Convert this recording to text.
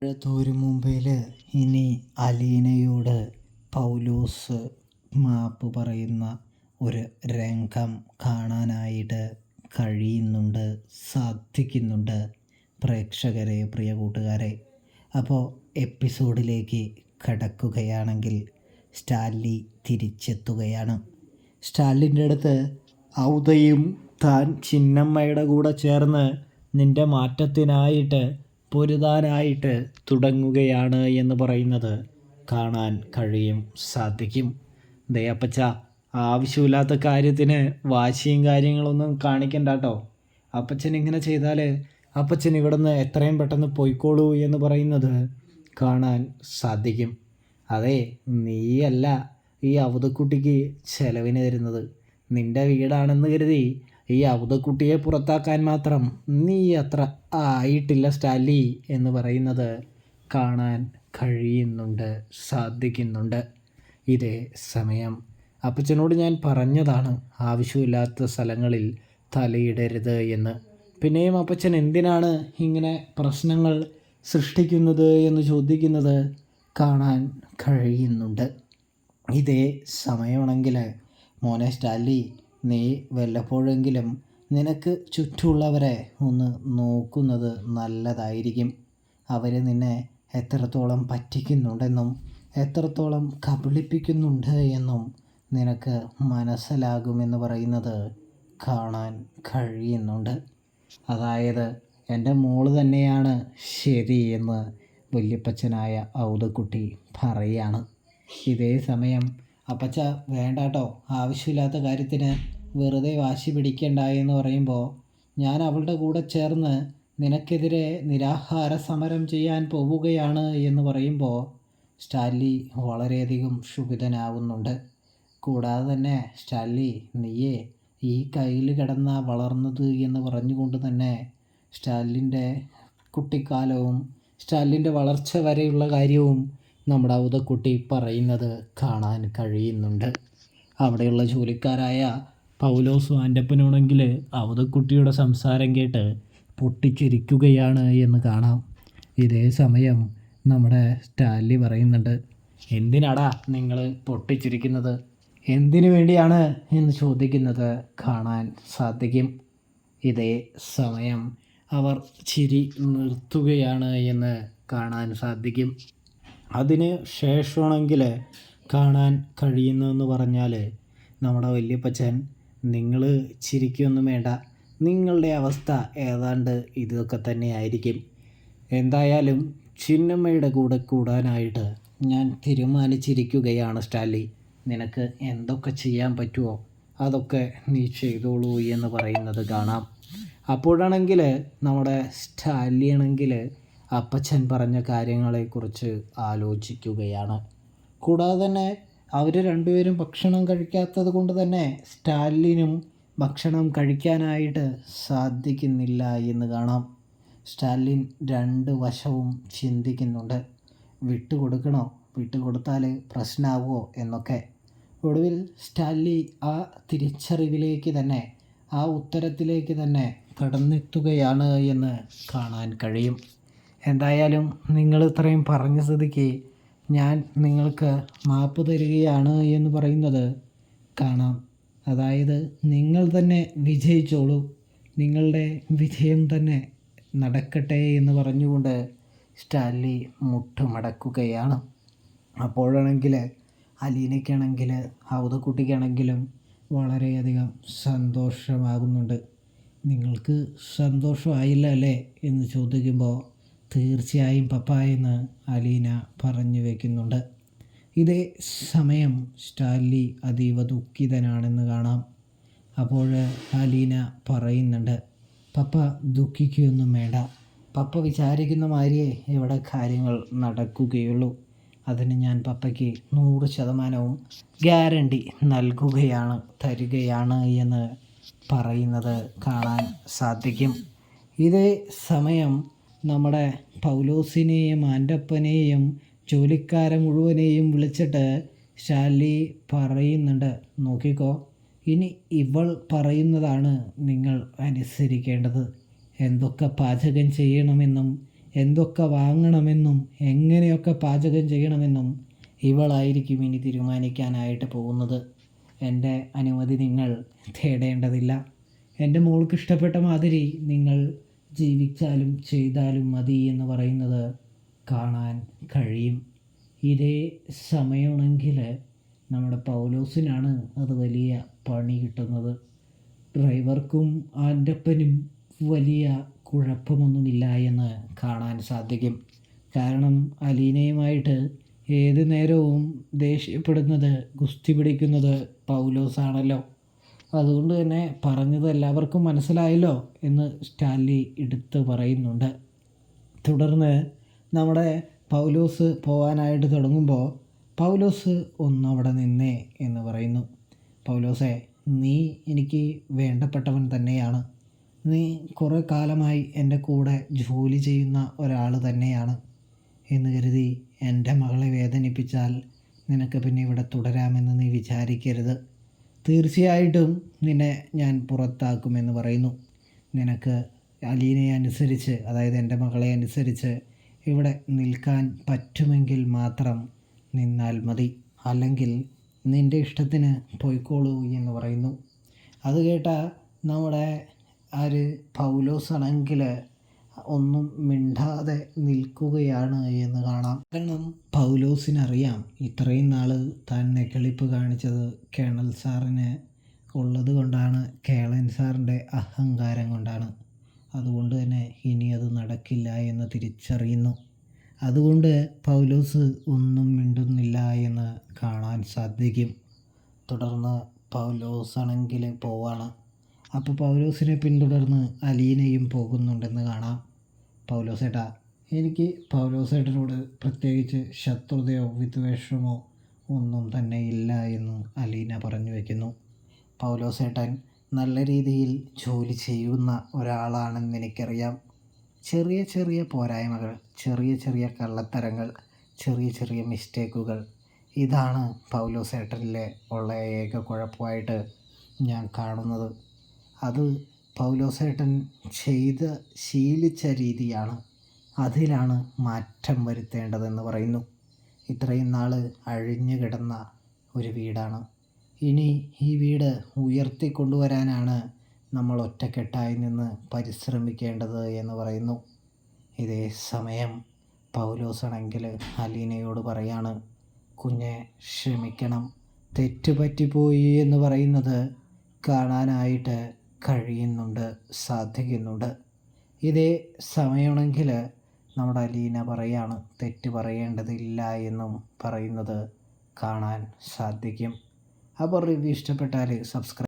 മുമ്പിൽ ഇനി അലീനയോട് പൗലോസ് മാപ്പ് പറയുന്ന ഒരു രംഗം കാണാനായിട്ട് സാധിക്കുന്നുണ്ട് പ്രേക്ഷകരെ, പ്രിയ കൂട്ടുകാരെ. അപ്പോൾ എപ്പിസോഡിലേക്ക് കടക്കുകയാണെങ്കിൽ സ്റ്റാൻലി തിരിച്ചെത്തുകയാണ്. സ്റ്റാൻലിൻ്റെ അടുത്ത് ഔദയും താൻ ചിന്നമ്മയുടെ കൂടെ ചേർന്ന് നിൻ്റെ മാറ്റത്തിനായിട്ട് പൊരുതാനായിട്ട് തുടങ്ങുകയാണ് എന്ന് പറയുന്നത് കാണാൻ സാധിക്കും. ദയപ്പച്ച, ആവശ്യമില്ലാത്ത കാര്യത്തിന് വാശിയും കാര്യങ്ങളൊന്നും കാണിക്കണ്ട കേട്ടോ. അപ്പച്ചൻ ഇങ്ങനെ ചെയ്താൽ അപ്പച്ചൻ ഇവിടെ നിന്ന് എത്രയും പെട്ടെന്ന് പോയിക്കോളൂ എന്ന് പറയുന്നത് കാണാൻ സാധിക്കും. അതെ, നീയല്ല ഈ അവതക്കുട്ടിക്ക് ചെലവിന് തരുന്നത്. നിൻ്റെ വീടാണെന്ന് കരുതി ഈ അവതക്കുട്ടിയെ പുറത്താക്കാൻ മാത്രം നീ അത്ര ആയിട്ടില്ല സ്റ്റാൻലി എന്ന് പറയുന്നത് കാണാൻ സാധിക്കുന്നുണ്ട്. ഇതേ സമയം അപ്പച്ചനോട് ഞാൻ പറഞ്ഞതാണ് ആവശ്യമില്ലാത്ത സ്ഥലങ്ങളിൽ തലയിടരുത് എന്ന്. പിന്നെയും അപ്പച്ചൻ എന്തിനാണ് ഇങ്ങനെ പ്രശ്നങ്ങൾ സൃഷ്ടിക്കുന്നത് എന്ന് ചോദിക്കുന്നത് കാണാൻ കഴിയുന്നുണ്ട്. ഇതേ സമയമാണെങ്കിൽ മോനെ സ്റ്റാൻലി, നീ വല്ലപ്പോഴെങ്കിലും നിനക്ക് ചുറ്റുമുള്ളവരെ ഒന്ന് നോക്കുന്നത് നല്ലതായിരിക്കും. അവർ നിന്നെ എത്രത്തോളം പറ്റിക്കുന്നുണ്ടെന്നും എത്രത്തോളം കബളിപ്പിക്കുന്നുണ്ട് എന്നും നിനക്ക് മനസ്സിലാകുമെന്ന് പറയുന്നത് കാണാൻ കഴിയുന്നുണ്ട്. അതായത് എൻ്റെ മോള് തന്നെയാണ് ശരി എന്ന് വല്യപ്പച്ചനായ ഔദക്കുട്ടി പറയാണ്. ഇതേ സമയം അപ്പച്ച വേണ്ട കേട്ടോ, ആവശ്യമില്ലാത്ത കാര്യത്തിന് വെറുതെ വാശി പിടിക്കണ്ട എന്ന് പറയുമ്പോൾ ഞാൻ അവളുടെ കൂടെ ചേർന്ന് നിനക്കെതിരെ നിരാഹാര സമരം ചെയ്യാൻ പോവുകയാണ് എന്ന് പറയുമ്പോൾ സ്റ്റാൻലി വളരെയധികം ക്ഷുഭിതനാവുന്നുണ്ട്. കൂടാതെ തന്നെ സ്റ്റാൻലി, നീയേ ഈ കയ്യിൽ കിടന്ന വളർന്നത് എന്ന് പറഞ്ഞുകൊണ്ട് തന്നെ സ്റ്റാൻലിൻ്റെ കുട്ടിക്കാലവും സ്റ്റാൻലിൻ്റെ വളർച്ച വരെയുള്ള കാര്യവും നമ്മുടെ ഔദക്കുട്ടി പറയുന്നത് കാണാൻ കഴിയുന്നുണ്ട്. അവിടെയുള്ള ജോലിക്കാരായ പൗലോസും ആൻ്റപ്പനാണെങ്കിൽ ഔദക്കുട്ടിയുടെ സംസാരം കേട്ട് പൊട്ടിച്ചിരിക്കുകയാണ് എന്ന് കാണാം. ഇതേ സമയം നമ്മുടെ സ്റ്റാൻലി പറയുന്നുണ്ട്, എന്തിനാടാ നിങ്ങൾ പൊട്ടിച്ചിരിക്കുന്നത്, എന്തിനു വേണ്ടിയാണ് എന്ന് ചോദിക്കുന്നത് കാണാൻ സാധിക്കും. ഇതേ സമയം അവർ ചിരി നിർത്തുകയാണ് എന്ന് കാണാൻ സാധിക്കും. അതിന് ശേഷമാണെങ്കിൽ കാണാൻ കഴിയുന്നതെന്ന് പറഞ്ഞാൽ നമ്മുടെ വല്യപ്പച്ചൻ, നിങ്ങൾ ചിരിക്കൊന്നും വേണ്ട, നിങ്ങളുടെ അവസ്ഥ ഏതാണ്ട് ഇതൊക്കെ തന്നെ ആയിരിക്കും. എന്തായാലും ചിന്നമ്മയുടെ കൂടെ കൂടാനായിട്ട് ഞാൻ തീരുമാനിച്ചിരിക്കുകയാണ് സ്റ്റാൻലി. നിനക്ക് എന്തൊക്കെ ചെയ്യാൻ പറ്റുമോ അതൊക്കെ നീ ചെയ്തോളൂ എന്ന് പറയുന്നത് കാണാം. അപ്പോഴാണെങ്കിൽ നമ്മുടെ സ്റ്റാൻലി ആണെങ്കിൽ അപ്പച്ചൻ പറഞ്ഞ കാര്യങ്ങളെക്കുറിച്ച് ആലോചിക്കുകയാണ്. കൂടാതെ തന്നെ അവർ രണ്ടുപേരും ഭക്ഷണം കഴിക്കാത്തത് കൊണ്ട് തന്നെ സ്റ്റാൻലിനും ഭക്ഷണം കഴിക്കാനായിട്ട് സാധിക്കുന്നില്ല എന്ന് കാണാം. സ്റ്റാൻലിൻ രണ്ട് വശവും ചിന്തിക്കുന്നുണ്ട്. വിട്ടുകൊടുത്താൽ പ്രശ്നമാവുമോ എന്നൊക്കെ. ഒടുവിൽ സ്റ്റാൻലി ആ തിരിച്ചറിവിലേക്ക് തന്നെ, ആ ഉത്തരത്തിലേക്ക് തന്നെ കടന്നെത്തുകയാണ് എന്ന് കാണാൻ കഴിയും. എന്തായാലും നിങ്ങൾ ഇത്രയും പറഞ്ഞ സ്ഥിതിക്ക് ഞാൻ നിങ്ങൾക്ക് മാപ്പ് തരികയാണ് എന്ന് പറയുന്നത് കാണാം. അതായത് നിങ്ങൾ തന്നെ വിജയിച്ചോളൂ, നിങ്ങളുടെ വിജയം തന്നെ നടക്കട്ടെ എന്ന് പറഞ്ഞുകൊണ്ട് സ്റ്റാൻലി മുട്ടുമടക്കുകയാണ്. അപ്പോഴാണെങ്കിൽ അലീനയ്ക്കാണെങ്കിൽ ഔദക്കുട്ടിക്കാണെങ്കിലും വളരെയധികം സന്തോഷമാകുന്നുണ്ട്. നിങ്ങൾക്ക് സന്തോഷമായില്ല അല്ലേ എന്ന് ചോദിക്കുമ്പോൾ തീർച്ചയായും പപ്പ എന്ന് അലീന പറഞ്ഞു വയ്ക്കുന്നുണ്ട്. ഇതേ സമയം സ്റ്റാൻലി അതീവ ദുഃഖിതനാണെന്ന് കാണാം. അപ്പോൾ അലീന പറയുന്നുണ്ട്, പപ്പ ദുഃഖിക്കുകയൊന്നും വേണ്ട, പപ്പ വിചാരിക്കുന്ന മാതിരിയേ ഇവിടെ കാര്യങ്ങൾ നടക്കുകയുള്ളൂ. അതിന് ഞാൻ പപ്പയ്ക്ക് 100% ഗ്യാരണ്ടി തരികയാണ് എന്ന് പറയുന്നത് കാണാൻ സാധിക്കും. ഇതേ സമയം നമ്മുടെ പൗലോസിനെയും ആൻ്റപ്പനെയും ജോലിക്കാരെ മുഴുവനെയും വിളിച്ചിട്ട് സ്റ്റാൻലി പറയുന്നുണ്ട്, നോക്കിക്കോ, ഇനി ഇവൾ പറയുന്നതാണ് നിങ്ങൾ അനുസരിക്കേണ്ടത്. എന്തൊക്കെ പാചകം ചെയ്യണമെന്നും എന്തൊക്കെ വാങ്ങണമെന്നും എങ്ങനെയൊക്കെ പാചകം ചെയ്യണമെന്നും ഇവളായിരിക്കും ഇനി തീരുമാനിക്കാനായിട്ട് പോകുന്നത്. എൻ്റെ അനുമതി നിങ്ങൾ തേടേണ്ടതില്ല. എൻ്റെ മോൾക്ക് ഇഷ്ടപ്പെട്ട മാതിരി നിങ്ങൾ ജീവിച്ചാലും ചെയ്താലും മതി എന്ന് പറയുന്നത് കാണാൻ കഴിയും. ഇതേ സമയമാണെങ്കിൽ നമ്മുടെ പൗലോസിനാണ് അത് വലിയ പണി കിട്ടുന്നത്. ഡ്രൈവർക്കും ആൻ്റപ്പനും വലിയ കുഴപ്പമൊന്നുമില്ല എന്ന് കാണാൻ സാധിക്കും. കാരണം അലീനയുമായിട്ട് ഏത് നേരവും ദേഷ്യപ്പെടുന്നത്, ഗുസ്തി പിടിക്കുന്നത് പൗലോസാണല്ലോ. അതുകൊണ്ട് തന്നെ പറഞ്ഞത് എല്ലാവർക്കും മനസ്സിലായല്ലോ എന്ന് സ്റ്റാൻലി എടുത്ത് പറയുന്നുണ്ട്. തുടർന്ന് നമ്മുടെ പൗലോസ് പോകാനായിട്ട് തുടങ്ങുമ്പോൾ പൗലോസ് ഒന്നവിടെ നിന്നേ എന്ന് പറയുന്നു. പൗലോസേ, നീ എനിക്ക് വേണ്ടപ്പെട്ടവൻ തന്നെയാണ്. നീ കുറേ കാലമായി എൻ്റെ കൂടെ ജോലി ചെയ്യുന്ന ഒരാൾ തന്നെയാണ് എന്ന് കരുതി എൻ്റെ മകളെ വേദനിപ്പിച്ചാൽ നിനക്ക് പിന്നെ ഇവിടെ തുടരാമെന്ന് നീ വിചാരിക്കരുത്. തീർച്ചയായിട്ടും നിന്നെ ഞാൻ പുറത്താക്കുമെന്ന് പറയുന്നു. നിനക്ക് അലീനയെ അനുസരിച്ച്, അതായത് എൻ്റെ മകളെ അനുസരിച്ച് ഇവിടെ നിൽക്കാൻ പറ്റുമെങ്കിൽ മാത്രം നിന്നാൽ മതി, അല്ലെങ്കിൽ നിൻ്റെ ഇഷ്ടത്തിന് പോയിക്കോളൂ എന്ന് പറയുന്നു. അത് കേട്ട നമ്മുടെ പൗലോസാണെങ്കിൽ ഒന്നും മിണ്ടാതെ നിൽക്കുകയാണ് എന്ന് കാണാം. കാരണം പൗലോസിനറിയാം ഇത്രയും നാൾ താൻ നെകളിപ്പ് കാണിച്ചത് കേണൽ സാറിന് ഉള്ളത് കൊണ്ടാണ്, കേളൻ സാറിൻ്റെ അഹങ്കാരം കൊണ്ടാണ്. അതുകൊണ്ട് തന്നെ ഇനി അത് നടക്കില്ല എന്ന് തിരിച്ചറിയുന്നു. അതുകൊണ്ട് പൗലോസ് ഒന്നും മിണ്ടുന്നില്ല എന്ന് കാണാൻ സാധിക്കും. തുടർന്ന് പൗലോസാണെങ്കിൽ പോവാണ്. അപ്പോൾ പൗലോസിനെ പിന്തുടർന്ന് അലീനയും പോകുന്നുണ്ടെന്ന് കാണാം. പൗലോസേട്ടാ, എനിക്ക് പൗലോസേട്ടനോട് പ്രത്യേകിച്ച് ശത്രുതയോ വിദ്വേഷമോ ഒന്നും തന്നെ ഇല്ല എന്ന് അലീന പറഞ്ഞു വയ്ക്കുന്നു. പൗലോസേട്ടൻ നല്ല രീതിയിൽ ജോലി ചെയ്യുന്ന ഒരാളാണെന്ന് എനിക്കറിയാം. ചെറിയ ചെറിയ പോരായ്മകൾ, ചെറിയ ചെറിയ കള്ളത്തരങ്ങൾ, ചെറിയ ചെറിയ മിസ്റ്റേക്കുകൾ, ഇതാണ് പൗലോസേട്ടനിലെ ഉള്ള ഏക കുഴപ്പമായിട്ട് ഞാൻ കാണുന്നത്. അത് പൗലോസേട്ടൻ ചെയ്ത് ശീലിച്ച രീതിയാണ്. അതിലാണ് മാറ്റം വരുത്തേണ്ടതെന്ന് പറയുന്നു. ഇത്രയും നാൾ അഴിഞ്ഞു കിടന്ന ഒരു വീടാണ്. ഇനി ഈ വീട് ഉയർത്തിക്കൊണ്ടുവരാനാണ് നമ്മൾ ഒറ്റക്കെട്ടായി നിന്ന് പരിശ്രമിക്കേണ്ടത് എന്ന് പറയുന്നു. ഇതേ സമയം പൗലോസാണെങ്കിൽ അലീനയോട് പറയാണ്, കുഞ്ഞെ ക്ഷമിക്കണം, തെറ്റുപറ്റിപ്പോയി എന്ന് പറയുന്നത് കാണാനായിട്ട് കഴിയുന്നുണ്ട്, സാധിക്കുന്നുണ്ട്. ഇതേ സമയമാണെങ്കിൽ നമ്മുടെ അലീന പറയാണ് തെറ്റ് പറയേണ്ടതില്ല എന്നും പറയുന്നത് കാണാൻ സാധിക്കും. അപ്പോൾ റിവ്യൂ ഇഷ്ടപ്പെട്ടാൽ സബ്സ്ക്രൈബ്